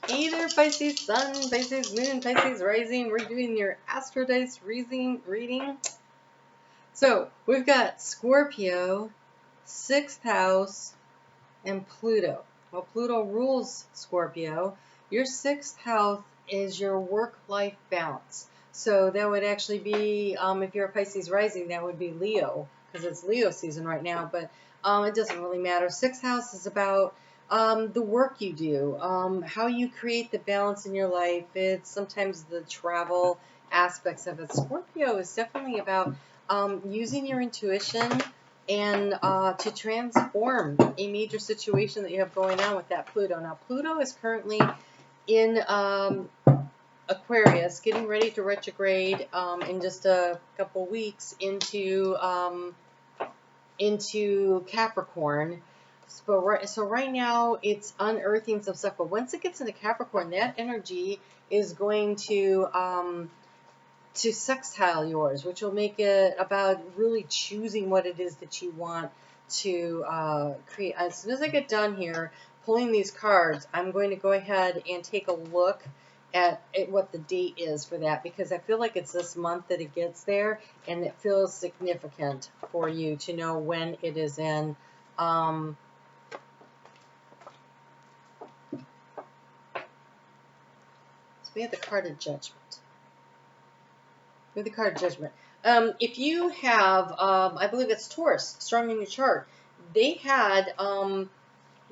Hey there, Pisces Sun, Pisces Moon, Pisces Rising. We're doing your Astro Dice reading. So we've got Scorpio, 6th house, and Pluto. Well, Pluto rules Scorpio. Your 6th house is your work-life balance. So that would actually be, if you're a Pisces Rising, that would be Leo, because it's Leo season right now. But it doesn't really matter. 6th house is about the work you do, how you create the balance in your life. It's sometimes the travel aspects of it. Scorpio is definitely about using your intuition and to transform a major situation that you have going on with that Pluto. Now, Pluto is currently in Aquarius, getting ready to retrograde in just a couple weeks into Capricorn. So right now it's unearthing some stuff, but once it gets into Capricorn, that energy is going to sextile yours, which will make it about really choosing what it is that you want to create. As soon as I get done here pulling these cards, I'm going to go ahead and take a look at what the date is for that, because I feel like it's this month that it gets there, and it feels significant for you to know when it is in. So we have the card of Judgment. With the card Judgment. If you have, I believe it's Taurus, strong in your chart, they had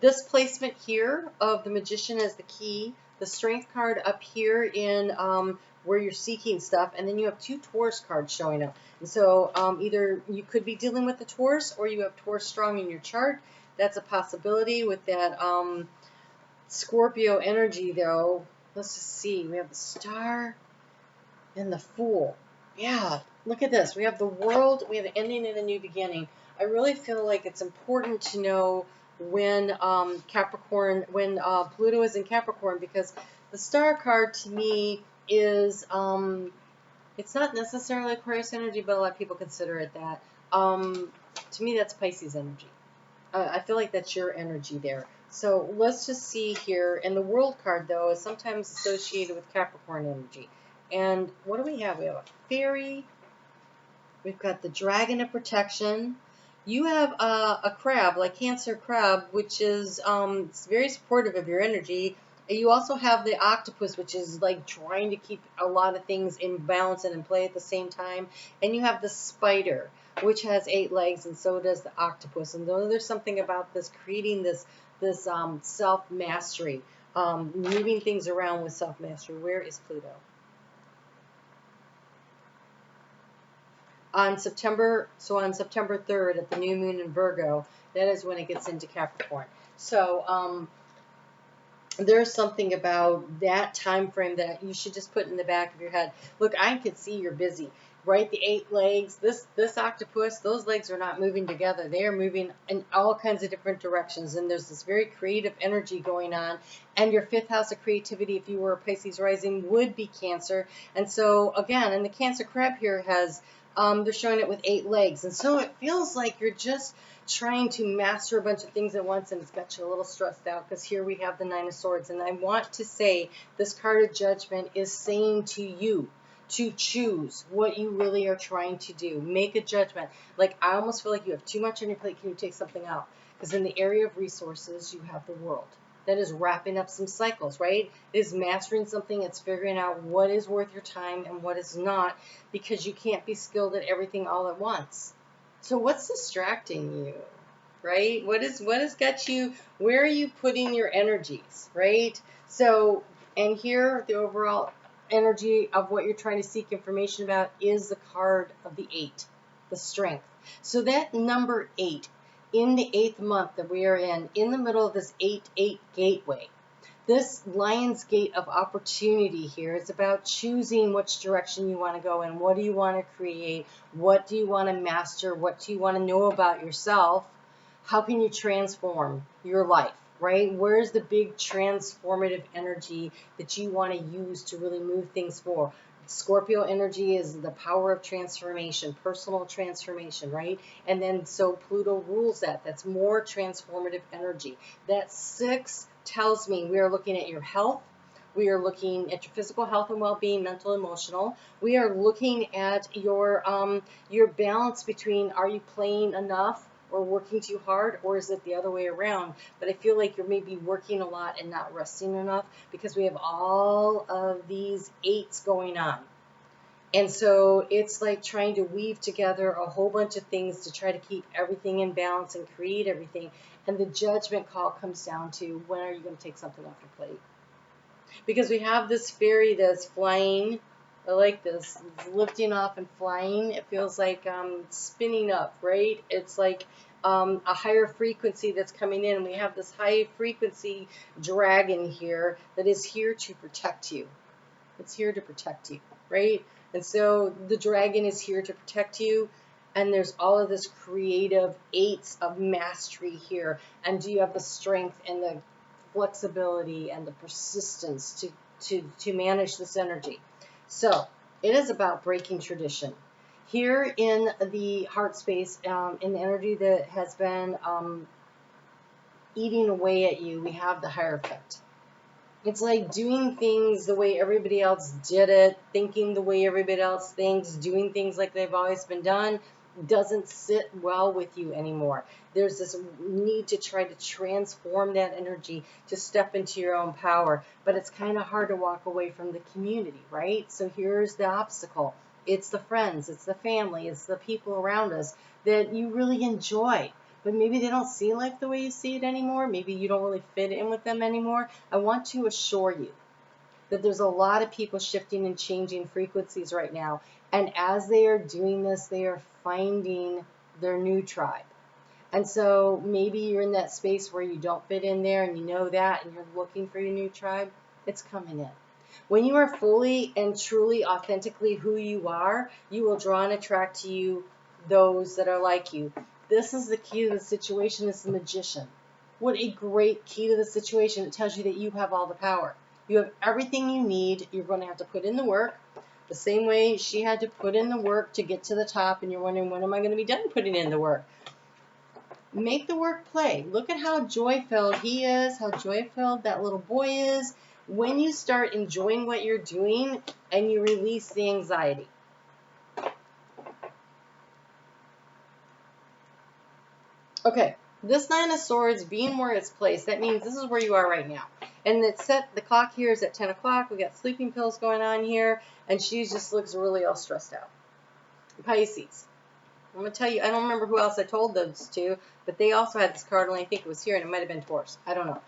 this placement here of the Magician as the key, the Strength card up here in where you're seeking stuff, and then you have 2 Taurus cards showing up. And so either you could be dealing with the Taurus, or you have Taurus strong in your chart. That's a possibility with that Scorpio energy, though. Let's just see. We have the Star and the Fool. Yeah, look at this. We have the World, we have an ending and a new beginning. I really feel like it's important to know when Pluto is in Capricorn, because the Star card to me is, it's not necessarily Aquarius energy, but a lot of people consider it that. To me, that's Pisces energy. I feel like that's your energy there. So let's just see here. And the World card, though, is sometimes associated with Capricorn energy. And what do we have? We have a fairy. We've got the dragon of protection. You have a crab, like Cancer crab, which is very supportive of your energy. You also have the octopus, which is like trying to keep a lot of things in balance and in play at the same time. And you have the spider, which has 8 legs, and so does the octopus. And though there's something about this creating this self-mastery, moving things around with self-mastery. Where is Pluto? On September 3rd at the new moon in Virgo, that is when it gets into Capricorn. So there's something about that time frame that you should just put in the back of your head. Look, I can see you're busy, right? The 8 legs, this octopus, those legs are not moving together. They are moving in all kinds of different directions, and there's this very creative energy going on. And your 5th house of creativity, if you were a Pisces rising, would be Cancer. And so again, and the Cancer crab here has they're showing it with 8 legs. And so it feels like you're just trying to master a bunch of things at once, and it's got you a little stressed out, because here we have the 9 of Swords. And I want to say this card of Judgment is saying to you to choose what you really are trying to do. Make a judgment. Like, I almost feel like you have too much on your plate. Can you take something out? Because in the area of resources, you have the World. That is wrapping up some cycles, right? It is mastering something. It's figuring out what is worth your time and what is not, because you can't be skilled at everything all at once. So what's distracting you, right? What has got you, where are you putting your energies, right? So, and here, the overall energy of what you're trying to seek information about is the card of the 8, the Strength. So that number 8, in the 8th month that we are in the middle of this 8-8 gateway, this Lion's Gate of opportunity here is about choosing which direction you want to go in. What do you want to create? What do you want to master? What do you want to know about yourself? How can you transform your life, right? Where's the big transformative energy that you want to use to really move things forward? Scorpio energy is the power of transformation, personal transformation, right? And then so Pluto rules that. That's more transformative energy. That 6 tells me we are looking at your health, We are looking at your physical health and well-being, mental, emotional. We are looking at your balance between, are you playing enough or working too hard, or is it the other way around? But I feel like you're maybe working a lot and not resting enough, because we have all of these eights going on. And so it's like trying to weave together a whole bunch of things to try to keep everything in balance and create everything. And the judgment call comes down to, when are you going to take something off your plate? Because we have this fairy that's flying. I like this. It's lifting off and flying. It feels like spinning up, right? It's like a higher frequency that's coming in. We have this high frequency dragon here that is here to protect you. It's here to protect you, right? And so the dragon is here to protect you. And there's all of this creative eights of mastery here. And do you have the strength and the flexibility and the persistence to manage this energy? So it is about breaking tradition. Here in the heart space, in the energy that has been eating away at you, we have the Hierophant. It's like doing things the way everybody else did it, thinking the way everybody else thinks, doing things like they've always been done, doesn't sit well with you anymore. There's this need to try to transform that energy, to step into your own power. But it's kind of hard to walk away from the community, right? So here's the obstacle. It's the friends, it's the family, it's the people around us that you really enjoy. But maybe they don't see life the way you see it anymore. Maybe you don't really fit in with them anymore. I want to assure you that there's a lot of people shifting and changing frequencies right now. And as they are doing this, they are finding their new tribe. And so maybe you're in that space where you don't fit in there, and you know that, and you're looking for your new tribe. It's coming in. When you are fully and truly, authentically who you are, you will draw and attract to you those that are like you. This is the key to the situation. It's the magician. What a great key to the situation. It tells you that you have all the power. You have everything you need. You're going to have to put in the work. The same way she had to put in the work to get to the top, and you're wondering, when am I going to be done putting in the work? Make the work play. Look at how joy-filled he is, how joy-filled that little boy is. When you start enjoying what you're doing and you release the anxiety. Okay, this Nine of Swords being where it's placed, that means this is where you are right now. And it's set, the clock here is at 10 o'clock. We got sleeping pills going on here, and she just looks really all stressed out. Pisces. I'm going to tell you, I don't remember who else I told those to, but they also had this card, and I think it was here, and it might have been Taurus. I don't know.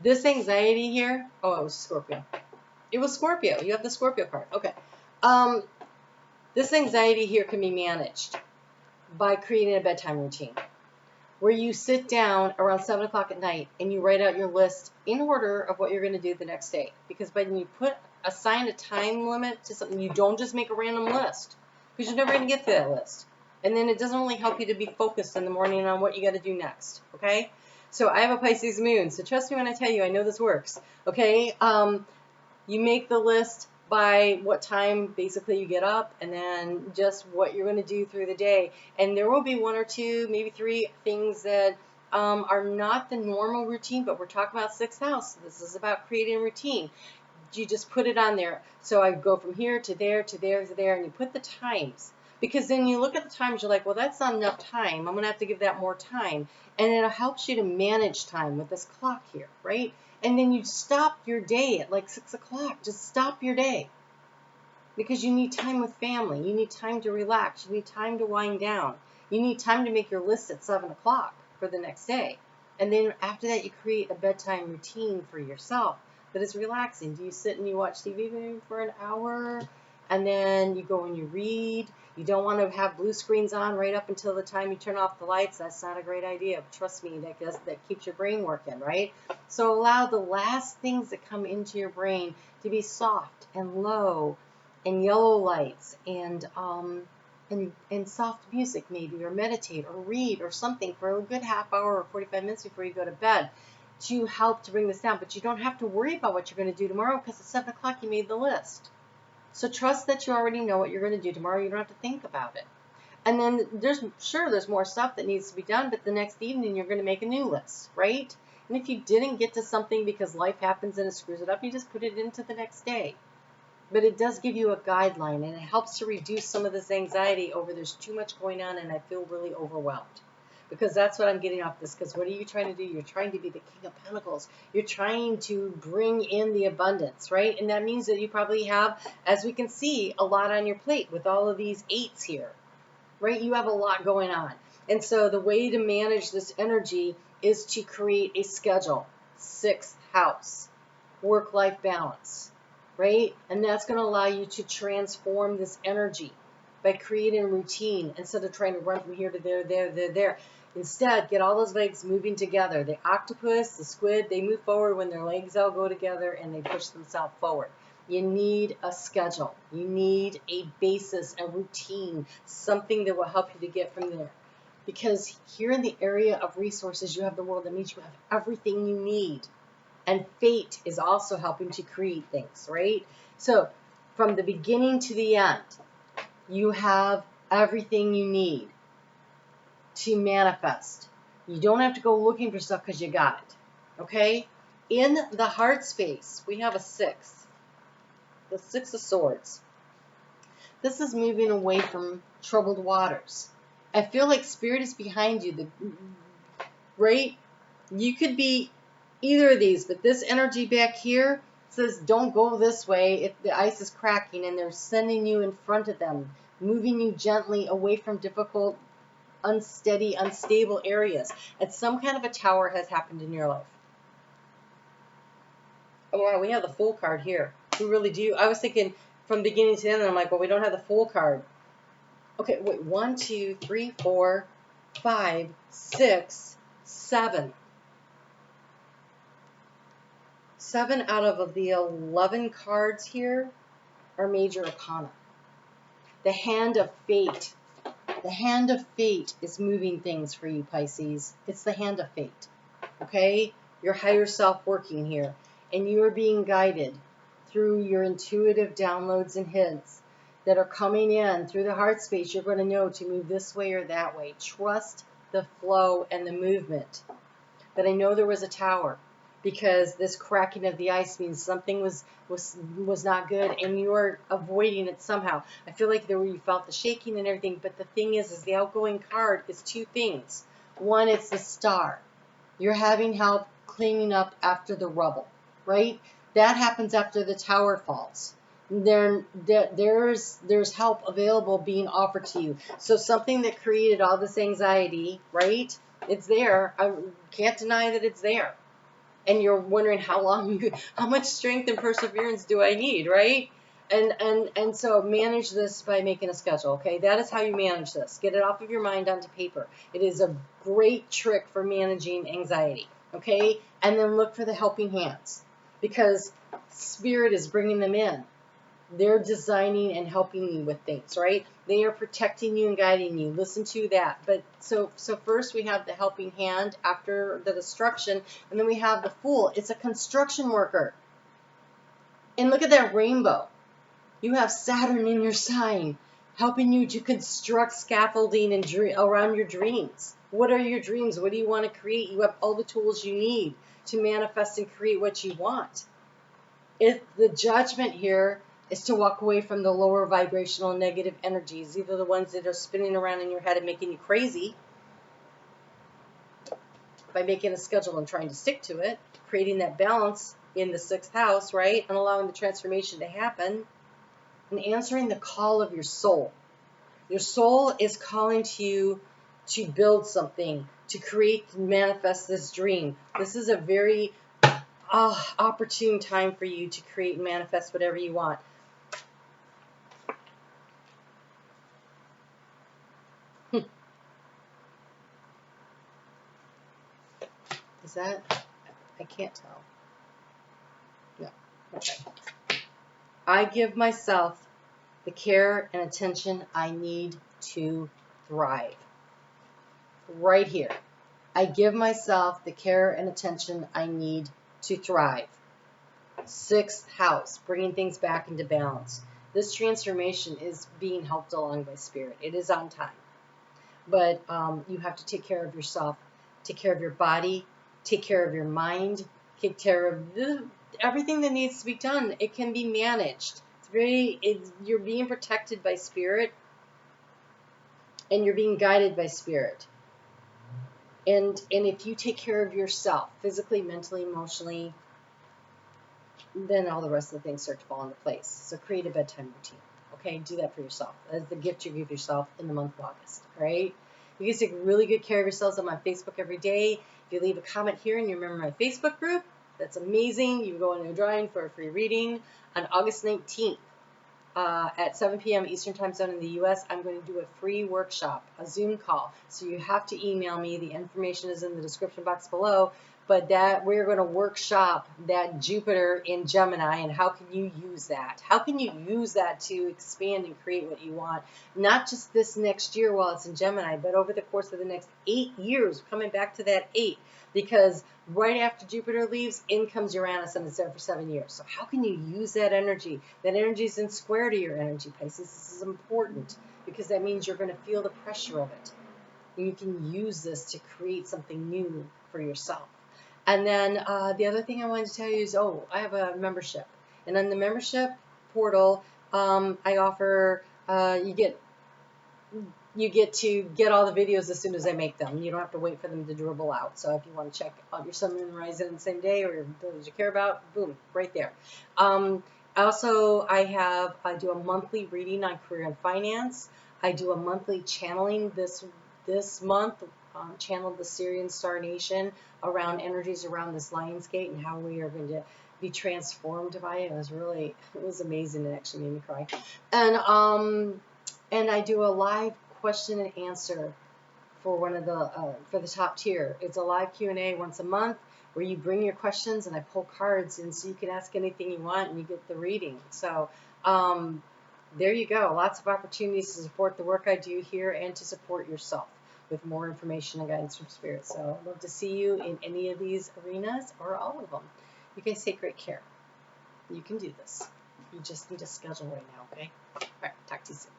This anxiety here, oh, it was Scorpio. It was Scorpio. You have the Scorpio card. Okay. This anxiety here can be managed by creating a bedtime routine, where you sit down around 7 o'clock at night and you write out your list in order of what you're going to do the next day. Because when you assign a time limit to something, you don't just make a random list, because you're never going to get to that list. And then it doesn't really help you to be focused in the morning on what you got to do next. Okay? So I have a Pisces moon, so trust me when I tell you, I know this works. Okay? You make the list by what time basically you get up, and then just what you're going to do through the day. And there will be one or two, maybe three things that are not the normal routine, but we're talking about sixth house. This is about creating a routine. You just put it on there. So I go from here to there to there to there, and you put the times. Because then you look at the times, you're like, well, that's not enough time. I'm going to have to give that more time. And it helps you to manage time with this clock here, right? And then you stop your day at like 6 o'clock. Just stop your day. Because you need time with family. You need time to relax. You need time to wind down. You need time to make your list at 7 o'clock for the next day. And then after that, you create a bedtime routine for yourself that is relaxing. Do you sit and you watch TV maybe for an hour? And then you go and you read. You don't want to have blue screens on right up until the time you turn off the lights. That's not a great idea. Trust me, that keeps your brain working, right? So allow the last things that come into your brain to be soft and low and yellow lights and soft music maybe, or meditate or read or something for a good half hour or 45 minutes before you go to bed to help to bring this down. But you don't have to worry about what you're going to do tomorrow, because at 7 o'clock you made the list. So trust that you already know what you're going to do tomorrow. You don't have to think about it. And then there's more stuff that needs to be done, but the next evening you're going to make a new list, right? And if you didn't get to something because life happens and it screws it up, you just put it into the next day. But it does give you a guideline, and it helps to reduce some of this anxiety over there's too much going on and I feel really overwhelmed. Because that's what I'm getting off this. Because what are you trying to do? You're trying to be the King of Pentacles. You're trying to bring in the abundance, right? And that means that you probably have, as we can see, a lot on your plate with all of these 8s here, right? You have a lot going on. And so the way to manage this energy is to create a schedule. 6th house, work-life balance, right? And that's going to allow you to transform this energy by creating a routine instead of trying to run from here to there, there. Instead, get all those legs moving together. The octopus, the squid, they move forward when their legs all go together and they push themselves forward. You need a schedule. You need a basis, a routine, something that will help you to get from there. Because here in the area of resources, you have the world. That means you have everything you need. And fate is also helping to create things, right? So from the beginning to the end, you have everything you need to manifest. You don't have to go looking for stuff because you got it, okay? In the heart space, we have a 6, the 6 of Swords. This is moving away from troubled waters. I feel like Spirit is behind you, right? You could be either of these, but this energy back here says don't go this way if the ice is cracking, and they're sending you in front of them, moving you gently away from difficult, unsteady, unstable areas. And some kind of a tower has happened in your life. Oh, wow, we have the Fool card here. We really do. I was thinking from beginning to end, and I'm like, well, we don't have the Fool card. Okay, wait, 1, 2, 3, 4, 5, 6, 7. 7 out of the 11 cards here are major arcana. The hand of fate. The hand of fate is moving things for you, Pisces. It's the hand of fate, okay? Your higher self working here. And you are being guided through your intuitive downloads and hints that are coming in through the heart space. You're going to know to move this way or that way. Trust the flow and the movement. But I know there was a tower, because this cracking of the ice means something was not good, and you're avoiding it somehow. I feel like there you felt the shaking and everything, but the thing is the outgoing card is 2 things. One, it's the Star. You're having help cleaning up after the rubble, right? That happens after the tower falls. There's help available being offered to you. So something that created all this anxiety, right? It's there. I can't deny that it's there. And you're wondering how much strength and perseverance do I need, right? And so manage this by making a schedule, okay? That is how you manage this. Get it off of your mind onto paper. It is a great trick for managing anxiety, okay? And then look for the helping hands, because Spirit is bringing them in. They're designing and helping you with things, right? They are protecting you and guiding you. Listen to that. But so first we have the helping hand after the destruction, and then we have the Fool. It's a construction worker. And look at that rainbow. You have Saturn in your sign, helping you to construct scaffolding and around your dreams. What are your dreams? What do you want to create? You have all the tools you need to manifest and create what you want. The judgment here is to walk away from the lower vibrational negative energies, either the ones that are spinning around in your head and making you crazy by making a schedule and trying to stick to it, creating that balance in the 6th house, right, and allowing the transformation to happen, and answering the call of your soul. Your soul is calling to you to build something, to create and manifest this dream. This is a very opportune time for you to create and manifest whatever you want. Is that? I can't tell. No. Okay. I give myself the care and attention I need to thrive. Right here. I give myself the care and attention I need to thrive. 6th house, bringing things back into balance. This transformation is being helped along by Spirit. It is on time. But you have to take care of yourself, take care of your body, take care of your mind, take care of everything that needs to be done. It can be managed. You're being protected by spirit, and you're being guided by spirit. And if you take care of yourself, physically, mentally, emotionally, then all the rest of the things start to fall into place. So create a bedtime routine. Okay, do that for yourself. That's the gift you give yourself in the month of August. All right? You guys take really good care of yourselves. I'm on Facebook every day. If you leave a comment here and you remember my Facebook group, that's amazing. You go into a drawing for a free reading on August 19th. At 7 p.m. Eastern Time Zone in the U.S., I'm going to do a free workshop, a Zoom call. So you have to email me. The information is in the description box below. But that we're going to workshop that Jupiter in Gemini, and how can you use that? How can you use that to expand and create what you want? Not just this next year while it's in Gemini, but over the course of the next 8 years, coming back to that 8. Because right after Jupiter leaves, in comes Uranus, and it's there for 7 years. So how can you use that energy? That energy is in square to your energy, Pisces. This is important because that means you're going to feel the pressure of it. And you can use this to create something new for yourself. And then the other thing I wanted to tell you is, I have a membership. And on the membership portal, I offer, you get to get all the videos as soon as I make them. You don't have to wait for them to dribble out. So if you want to check out your sun, moon, and rising on the same day, or those you care about, boom, right there. Also, I do a monthly reading on career and finance. I do a monthly channeling this month. Channeled the Syrian Star Nation around energies around this Lion's Gate and how we are going to be transformed by it. It was amazing. It actually made me cry. And I do a live question and answer for for the top tier. It's a live Q&A once a month where you bring your questions and I pull cards, and so you can ask anything you want and you get the reading. So there you go. Lots of opportunities to support the work I do here and to support yourself with more information and guidance from Spirit. So I'd love to see you in any of these arenas or all of them. You guys take great care. You can do this. You just need a schedule right now, okay? All right, talk to you soon.